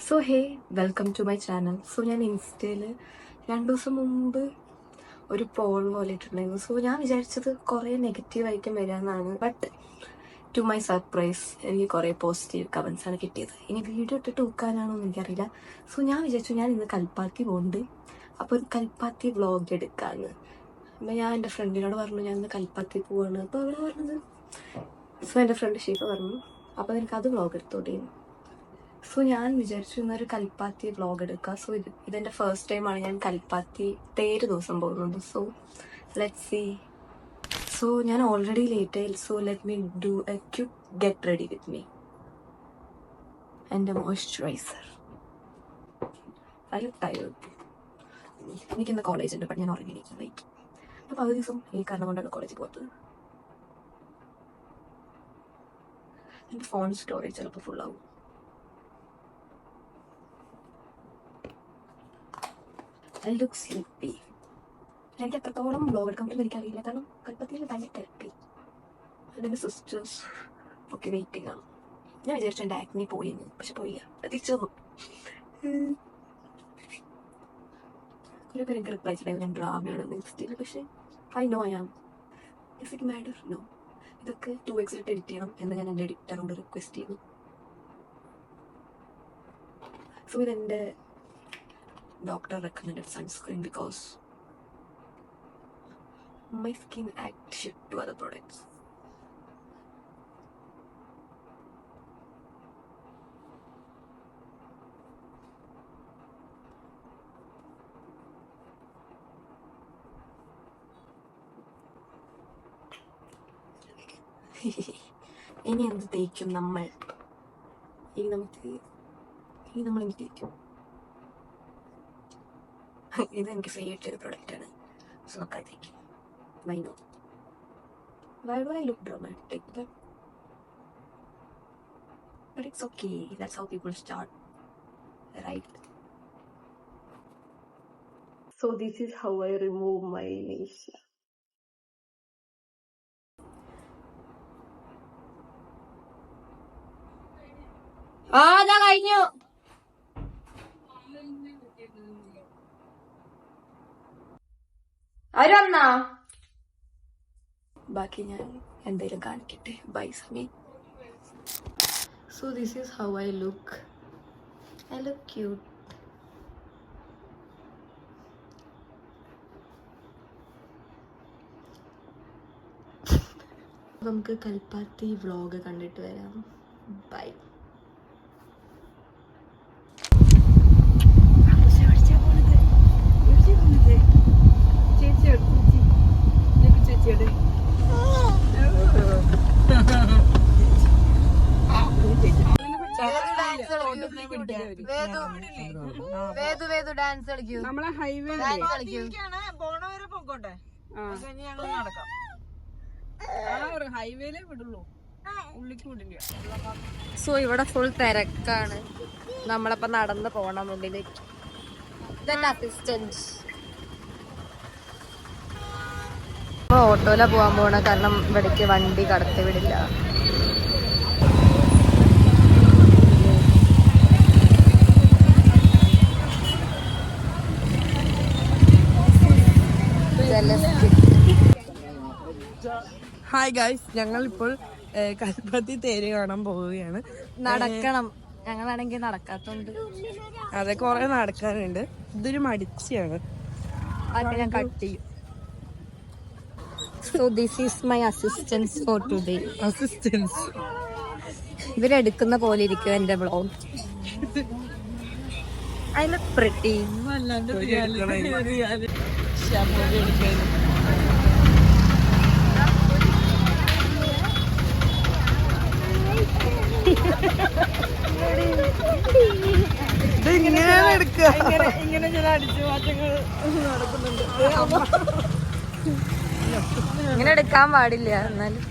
So hey, welcome to my channel. So ഞാൻ ഇൻസ്റ്റയിൽ 2 ദിവസം മുമ്പ് ഒരു പോൾ പോലെ ഇട്ടിട്ടുണ്ടായിരുന്നു. സോ ഞാൻ വിചാരിച്ചത് കുറേ നെഗറ്റീവായിട്ടും വരാമെന്നാണ്. ബട്ട് ടു മൈ സർപ്രൈസ് എനിക്ക് കുറേ പോസിറ്റീവ് കമൻസാണ് കിട്ടിയത്. ഇനി വീഡിയോ ഇട്ടിട്ട് വെക്കാനാണോ എന്ന് എനിക്കറിയില്ല. സോ ഞാൻ വിചാരിച്ചു ഞാൻ ഇന്ന് കൽപ്പാത്തി പോകുന്നുണ്ട്, അപ്പോൾ ഒരു കൽപ്പാത്തി വ്ളോഗ് എടുക്കാമെന്ന്. അപ്പോൾ ഞാൻ എൻ്റെ ഫ്രണ്ടിനോട് പറഞ്ഞു ഞാൻ ഇന്ന് കൽപ്പാത്തി പോവാണ്. അപ്പോൾ അവൾ പറഞ്ഞത്, സോ എൻ്റെ ഫ്രണ്ട് ഷീഫ പറഞ്ഞു അപ്പോൾ എനിക്കത് വ്ളോഗ് എടുത്തോട്ടേന്ന്. സോ ഞാൻ വിചാരിച്ചു ഇന്നൊരു കൽപ്പാത്തി വ്ളോഗ് എടുക്കുക. സോ ഇതെൻ്റെ ഫസ്റ്റ് ടൈമാണ് ഞാൻ കൽപ്പാത്തി തേര് ദിവസം പോകുന്നത്. So let see. സോ ഞാൻ ഓൾറെഡി ലേറ്റ് ആയി. So let me do a quick get ready with me. എൻ്റെ മോയ്സ്ചറൈസർ. I tired. എനിക്കിന്ന് കോളേജ് ഉണ്ട്, ബട്ട് ഞാൻ ഉറങ്ങിയിരിക്കും. ലൈക്ക് അപ്പോൾ പകുതി ദിവസം ഈ കാരണം കൊണ്ടാണ് കോളേജിൽ പോകത്തത്. എൻ്റെ ഫോൺ സ്റ്റോറേജ് ചിലപ്പോൾ ഫുള്ളാവും. I look sleepy. എനിക്ക് എത്രത്തോളം ബ്ലോഗ് എടുക്കാൻ പറ്റും എനിക്കറിയില്ല, കാരണം കൽപ്പത്തിയിൽ ഭയങ്കര തിരക്കി. എൻ്റെ സിസ്റ്റേഴ്സ് ഒക്കെ വെയിറ്റിംഗ് ആണ്. ഞാൻ വിചാരിച്ചു എൻ്റെ ആക്നി പോയിന്ന്, പക്ഷെ പോയില്ല, തിരിച്ചു വന്നു. കുറേ പേര് എനിക്ക് റിപ്ലൈ ചെയ്താൽ ഞാൻ ഡ്രാമയാണ് ഇൻസ്റ്റയിൽ. പക്ഷേ I know I am. If it matter no. ഇതൊക്കെ 2x എഡിറ്റ് ചെയ്യണം എന്ന് ഞാൻ എൻ്റെ എഡിറ്ററോട് റിക്വസ്റ്റ് ചെയ്യുന്നു. സോ ഇതെൻ്റെ doctor recommended sunscreen because my skin acts shit to other products. ഇനി എന്ത് തേക്കും നമ്മൾ? ഇനി നമ്മൾ എന്ത് തേക്കും? ഇത് എനിക്ക് ഫേവറേറ്റ് ചെയ്ത പ്രൊഡക്റ്റാണ്. സോ നമുക്ക് തേക്കും. Why no? Why do I look dramatic? But it's okay. That's how people start, right? So this is how I remove my nails. അതാ കഴിഞ്ഞു. ആരന്നാ ബാക്കി ഞാൻ എന്തെങ്കിലും കാണിക്കട്ടെ. By സമീ. So this is how I look. I look cute. നമുക്ക് Kalpathi vlog കണ്ടിട്ട് വരാം. By. നമ്മളെ ഹൈവേ ഹൈവേയിലേ വിടുള്ളൂ, ഉള്ളിക്ക് വിടില്ല. സോ ഇവിടെ ഫുൾ തിരക്കാണ്. നമ്മളപ്പോ നടന്ന് പോണം ഉള്ളിലേക്ക്. ഇതെന്റെ അസിസ്റ്റന്റ്. ഓട്ടോയിലാ പോകാൻ പോണ, കാരണം ഇവിടേക്ക് വണ്ടി കടത്തി വിടില്ല. ഹായ് ഗൈസ്, ഞങ്ങളിപ്പോൾ കൽപ്പത്തി തേര് കാണാൻ പോവുകയാണ്. നടക്കണം. ഞങ്ങളാണെങ്കിൽ നടക്കാത്തോണ്ട് അതെ, കുറെ നടക്കാനുണ്ട്. ഇതൊരു മടിച്ചാണ്, അതൊക്കെ ഞാൻ കട്ട് ചെയ്യും. So this is my assistance for today. Assistance ഇവരെടുക്കുന്ന പോലെ ഇരിക്കും എന്റെ വ്ളോഗ്. I look pretty. ഇങ്ങനെ ചില അടിച്ചു മാറ്റങ്ങൾ നടക്കുന്നുണ്ട്. ഇങ്ങനെ എടുക്കാൻ പാടില്ല. എന്നാലും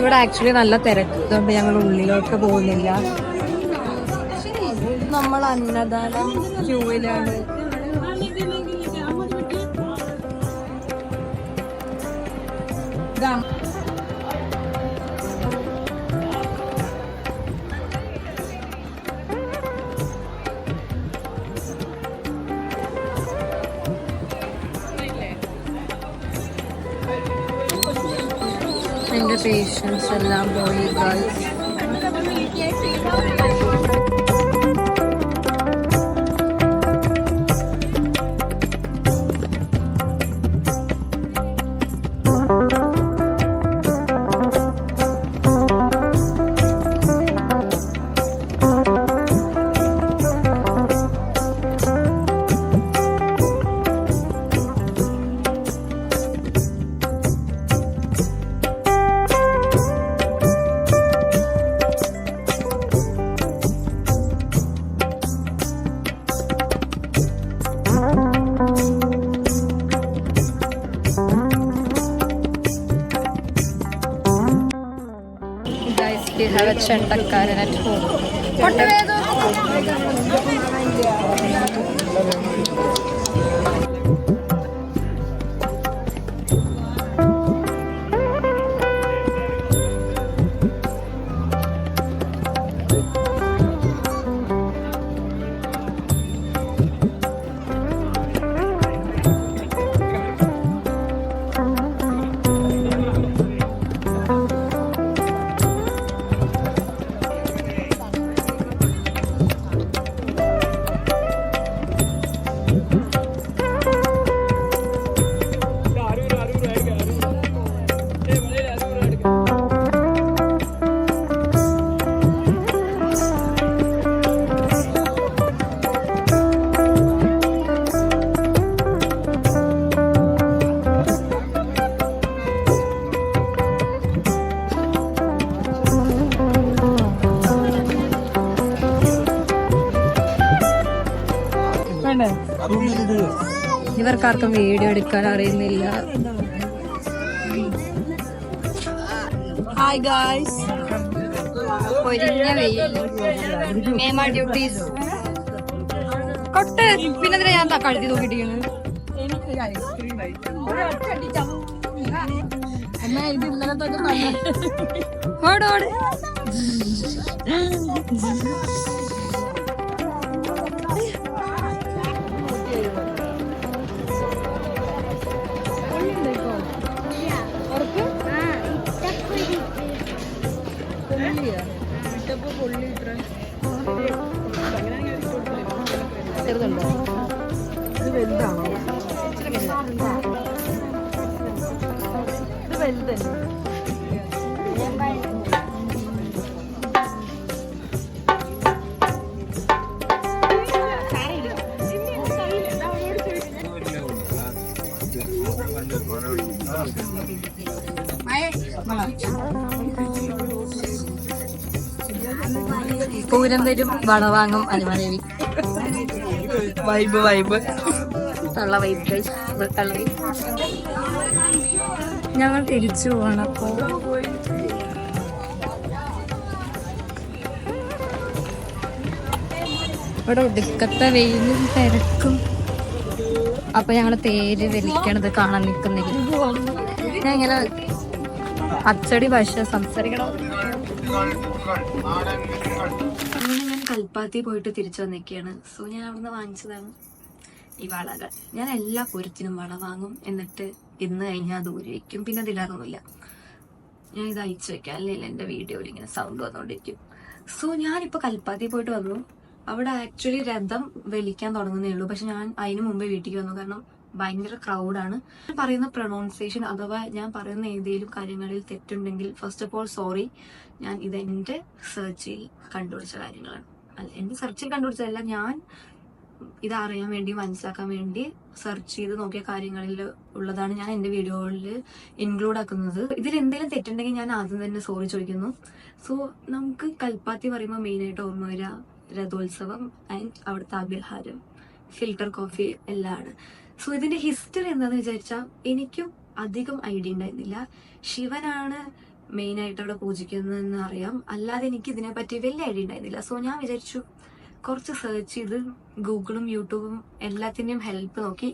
ഇവിടെ ആക്ച്വലി നല്ല തിരക്ക്, അതുകൊണ്ട് ഞങ്ങൾ ഉള്ളിലോട്ട് പോകുന്നില്ല. നമ്മൾ അന്നദാനം ക്യൂവിലാണ്. എന്റെ പേഷ്യൻസ് എല്ലാം പോയി guys. We have a Chandakaran at home. What do you do? ഇവർക്കാർക്കും video എടുക്കാൻ അറിയുന്നില്ല. Hi guys. ഡ്യൂട്ടീസ് കൊട്ട്. പിന്നെ ഞാൻ കഴുതി നോക്കിയിട്ടാണ്. ഇത് ഇന്നലെ തന്നെ ഓടോട്. ചെറുതുണ്ടോ? ഇത് വലുതാണോ? ഇത് വലുതന്നെ. പൂരം തരും വളവാങ്ങും അനുമാനവി. വൈബ് വൈബ് തള്ള വൈബ് ഗൈസ്. ഞങ്ങൾ തിരിച്ചു പോകണം. അപ്പോ ഇവിടെ ഒടുക്കത്തെ വെയിലും തിരക്കും. അപ്പൊ ഞങ്ങള് തേര് വലിക്കണത് കാണാൻ നിൽക്കുന്നില്ല. ഞാൻ ഇങ്ങനെ അച്ചടി ഭാഷ സംസാരിക്കണം. അങ്ങനെ ഞാൻ കൽപ്പാത്തി പോയിട്ട് തിരിച്ചു വന്നിരിക്കുകയാണ്. സോ ഞാൻ അവിടുന്ന് വാങ്ങിച്ചതാണ് ഈ വളകൾ. ഞാൻ എല്ലാ പൂരത്തിനും വള വാങ്ങും, എന്നിട്ട് ഇന്ന് കഴിഞ്ഞാൽ അത് ഊരി വയ്ക്കും. പിന്നെ അതിലൊന്നുമില്ല, ഞാൻ ഇത് അയച്ചു വെക്കാം, അല്ലെങ്കിൽ എൻ്റെ വീഡിയോയിൽ ഇങ്ങനെ സൗണ്ട് വന്നുകൊണ്ടിരിക്കും. സോ ഞാനിപ്പോൾ കൽപ്പാത്തി പോയിട്ട് വന്നു. അവിടെ ആക്ച്വലി രഥം വലിക്കാൻ തുടങ്ങുന്നേ ഉള്ളൂ. പക്ഷെ ഞാൻ അതിന് മുമ്പേ വീട്ടിലേക്ക് വന്നു, കാരണം ഭയങ്കര ക്രൗഡാണ്. പറയുന്ന പ്രൊണൗൺസിയേഷൻ അഥവാ ഞാൻ പറയുന്ന ഏതെങ്കിലും കാര്യങ്ങളിൽ തെറ്റുണ്ടെങ്കിൽ ഫസ്റ്റ് ഓഫ് ഓൾ സോറി. ഞാൻ ഇത് എൻ്റെ സെർച്ചിൽ കണ്ടുപിടിച്ച കാര്യങ്ങളാണ്. അല്ല, എൻ്റെ സെർച്ചിൽ കണ്ടുപിടിച്ചതല്ല, ഞാൻ ഇതറിയാൻ വേണ്ടി മനസ്സിലാക്കാൻ വേണ്ടി സെർച്ച് ചെയ്ത് നോക്കിയ കാര്യങ്ങളിൽ ഉള്ളതാണ് ഞാൻ എൻ്റെ വീഡിയോകളിൽ ഇൻക്ലൂഡ് ആക്കുന്നത്. ഇതിൽ എന്തെങ്കിലും തെറ്റുണ്ടെങ്കിൽ ഞാൻ ആദ്യം തന്നെ സോറി ചോദിക്കുന്നു. സോ നമുക്ക് കൽപ്പാത്തി പറയുമ്പോൾ മെയിനായിട്ട് ഓർമ്മ വരിക രഥോത്സവം ആൻഡ് അവിടുത്തെ അബിൽഹാരം, ഫിൽട്ടർ കോഫി എല്ലാം ആണ്. സോ ഇതിന്റെ ഹിസ്റ്ററി എന്താന്ന് വിചാരിച്ചാൽ എനിക്കും അധികം ഐഡിയ ഉണ്ടായിരുന്നില്ല. ശിവനാണ് മെയിനായിട്ട് അവിടെ പൂജിക്കുന്നതെന്ന് അറിയാം. അല്ലാതെ എനിക്ക് ഇതിനെപ്പറ്റി വലിയ ഐഡിയ ഉണ്ടായിരുന്നില്ല. സോ ഞാൻ വിചാരിച്ചു കുറച്ച് സെർച്ച് ചെയ്ത് ഗൂഗിളും യൂട്യൂബും എല്ലാത്തിൻ്റെയും ഹെൽപ്പ് നോക്കി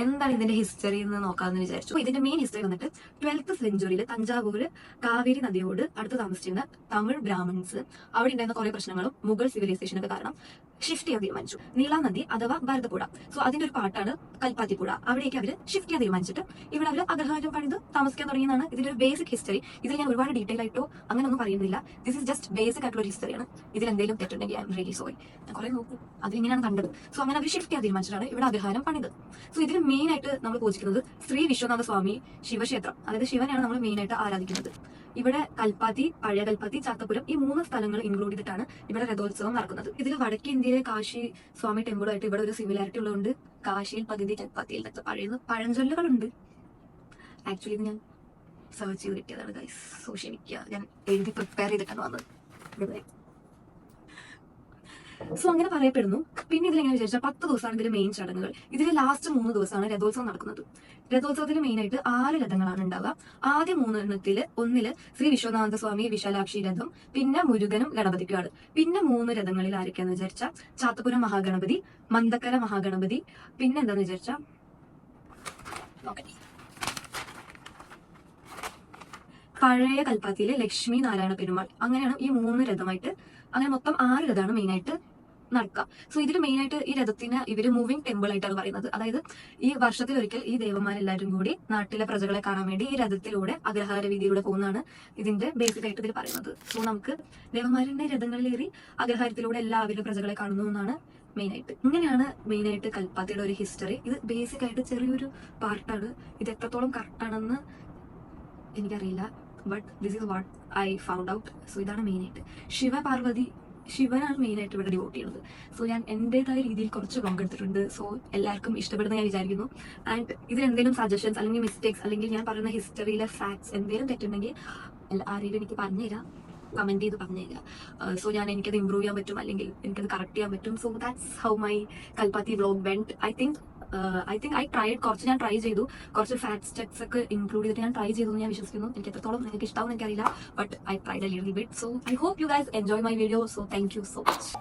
എന്താണ് ഇതിന്റെ ഹിസ്റ്ററി എന്ന് നോക്കാമെന്ന് വിചാരിച്ചു. ഇതിന്റെ മെയിൻ ഹിസ്റ്ററി വന്നിട്ട് 12th സെഞ്ചുറിയിൽ തഞ്ചാവൂര് കാവേരി നദിയോട് അടുത്ത് താമസിച്ചിരുന്ന തമിഴ് ബ്രാഹ്മൺസ് അവിടെ ഉണ്ടായിരുന്ന കുറെ പ്രശ്നങ്ങളും മുഗൾ സിവിലൈസേഷനൊക്കെ കാരണം ഷിഫ്റ്റ് ചെയ്യാൻ തീരുമാനിച്ചു. നീള നദി അഥവാ ഭാരതപ്പുഴ, സോ അതിന്റെ ഒരു പാട്ടാണ് കൽപ്പാത്തിപ്പുഴ. അവിടേക്ക് അവര് ഷിഫ്റ്റ് ചെയ്യാൻ തീരുമാനിച്ചിട്ട് ഇവിടെ അവര് അഗ്രഹാരം പണിത് താമസിക്കാൻ തുടങ്ങിയതാണ് ഇതിന്റെ ഒരു ബേസിക് ഹിസ്റ്ററി. ഇതിൽ ഞാൻ ഒരുപാട് ഡീറ്റെയിൽ ആയിട്ടോ അങ്ങനെയൊന്നും പറയുന്നില്ല. ദിസ് ഇസ് ജസ്റ്റ് ബേസിക് ആയിട്ടുള്ള ഒരു ഹിസ്റ്ററിയാണ്. ഇതിൽ എന്തെങ്കിലും തെറ്റുണ്ടെങ്കിൽ ഐ എം റിയലി സോറി. ഞാൻ കുറെ നോക്കും, അതിലിങ്ങനെയാണ് കണ്ടത്. സോ അങ്ങനെ അവർ ഷിഫ്റ്റ് ചെയ്യാൻ തീരുമാനിച്ചിട്ടാണ് ഇവിടെ അഗ്രഹാരം പണിത്. സോ ഇതിൽ മെയിൻ ആയിട്ട് നമ്മൾ പൂജിക്കുന്നത് ശ്രീ വിശ്വനാഥ സ്വാമി ശിവക്ഷേത്രം, അതായത് ശിവനെയാണ് നമ്മൾ മെയിൻ ആയിട്ട് ആരാധിക്കുന്നത്. ഇവിടെ കൽപ്പാത്തി, പഴയ കൽപ്പാത്തി, ചാത്തപുരം ഈ 3 സ്ഥലങ്ങൾ ഇൻക്ലൂഡ് ചെയ്തിട്ടാണ് ഇവിടെ രഥോത്സവം നടക്കുന്നത്. ഇതിൽ വടക്കേ ഇന്ത്യയിലെ കാശി സ്വാമി ടെമ്പിളുമായിട്ട് ഇവിടെ ഒരു സിമിലാരിറ്റി ഉള്ളതുകൊണ്ട് കാശിയിൽ പകുതി കൽപ്പാത്തിയിൽ പഴഞ്ചൊല്ലുകളുണ്ട്. ആക്ച്വലി ഇത് ഞാൻ സെർച്ച് ചെയ്ത് കിട്ടിയതാണ് ഗൈസ്, സോ ക്ഷമിക്കുക. ഞാൻ എഴുതി പ്രിപ്പയർ ചെയ്തിട്ടാണ് വന്നത്. സോ അങ്ങനെ പറയപ്പെടുന്നു. പിന്നെ ഇതിലെങ്ങനെ വിചാരിച്ചാൽ 10 ദിവസമാണ് ഇതിൽ മെയിൻ ചടങ്ങുകൾ. ഇതിൽ ലാസ്റ്റ് 3 ദിവസമാണ് രഥോത്സവം നടക്കുന്നത്. രഥോത്സവത്തിൽ മെയിൻ ആയിട്ട് 6 രഥങ്ങളാണ് ഉണ്ടാവുക. ആദ്യ 3 എണ്ണത്തില് ഒന്നില് ശ്രീ വിശ്വനാഥ സ്വാമി വിശാലാക്ഷി രഥം, പിന്നെ മുരുകനും ഗണപതിക്കുമാണ്. പിന്നെ 3 രഥങ്ങളിൽ ആരൊക്കെയാന്ന് വിചാരിച്ചാൽ ചാത്തപുരം മഹാഗണപതി, മന്ദക്കര മഹാഗണപതി, പിന്നെ എന്താന്ന് വിചാരിച്ചാൽ പഴയ കൽപ്പാത്തിയിലെ ലക്ഷ്മി നാരായണ പെരുമാൾ. അങ്ങനെയാണ് ഈ 3 രഥമായിട്ട്, അങ്ങനെ മൊത്തം 6 രഥമാണ് മെയിൻ ആയിട്ട് നടക്കുക. സോ ഇതിൽ മെയിൻ ആയിട്ട് ഈ രഥത്തിന് ഇവര് മൂവിംഗ് ടെമ്പിൾ ആയിട്ടാണ് പറയുന്നത്. അതായത് ഈ വർഷത്തിലൊരിക്കൽ ഈ ദേവന്മാരെല്ലാവരും കൂടി നാട്ടിലെ പ്രജകളെ കാണാൻ വേണ്ടി ഈ രഥത്തിലൂടെ അഗ്രഹാര വീതിയിലൂടെ പോകുന്നതാണ് ഇതിന്റെ ബേസിക് ആയിട്ട് ഇതിൽ പറയുന്നത്. സോ നമുക്ക് ദേവന്മാരുടെ രഥങ്ങളിലേറി അഗ്രഹാരത്തിലൂടെ എല്ലാവരും പ്രജകളെ കാണുന്നു എന്നാണ് മെയിൻ ആയിട്ട്. ഇങ്ങനെയാണ് മെയിൻ ആയിട്ട് കൽപ്പാത്തിയുടെ ഒരു ഹിസ്റ്ററി. ഇത് ബേസിക് ആയിട്ട് ചെറിയൊരു പാർട്ടാണ്. ഇത് എത്രത്തോളം കറക്റ്റ് ആണെന്ന് എനിക്കറിയില്ല, but this is what I found out. So ഇതാണ് മെയിൻ ആയിട്ട്. ശിവനാണ് മെയിൻ ആയിട്ട് ഇവിടെ ഡിവോട്ട് ചെയ്യുന്നത്. സോ ഞാൻ എന്റേതായ രീതിയിൽ കുറച്ച് പങ്കെടുത്തിട്ടുണ്ട്. സോ എല്ലാവർക്കും ഇഷ്ടപ്പെടുന്ന ഞാൻ വിചാരിക്കുന്നു. ആൻഡ് ഇതിൽ എന്തെങ്കിലും സജഷൻസ് അല്ലെങ്കിൽ മിസ്റ്റേക്സ് അല്ലെങ്കിൽ ഞാൻ പറയുന്ന ഹിസ്റ്ററിയിലെ ഫാക്ട്സ് എന്തെങ്കിലും തെറ്റുണ്ടെങ്കിൽ ആരെങ്കിലും എനിക്ക് പറഞ്ഞുതരാം, കമന്റ് ചെയ്ത് പറഞ്ഞുതരാം. സോ എനിക്കത് ഇമ്പ്രൂവ് ചെയ്യാൻ പറ്റും, അല്ലെങ്കിൽ എനിക്കത് കറക്റ്റ് ചെയ്യാൻ പറ്റും. So that's how my Kalpathi vlog went. I think I tried. ഞാൻ ട്രൈ ചെയ്തു, കുറച്ച് ഫാക്ട് സ്റ്റെപ്സ് ഒക്കെ ഇൻക്ലൂഡ് ചെയ്തിട്ട് ഞാൻ ട്രൈ ചെയ്തു എന്ന് ഞാൻ വിശ്വസിക്കുന്നു. എനിക്ക് എത്രത്തോളം നിങ്ങൾക്ക് ഇഷ്ടമാവും എനിക്കറിയില്ല, but I tried a little bit. So I hope you guys enjoy my video. So thank you so much.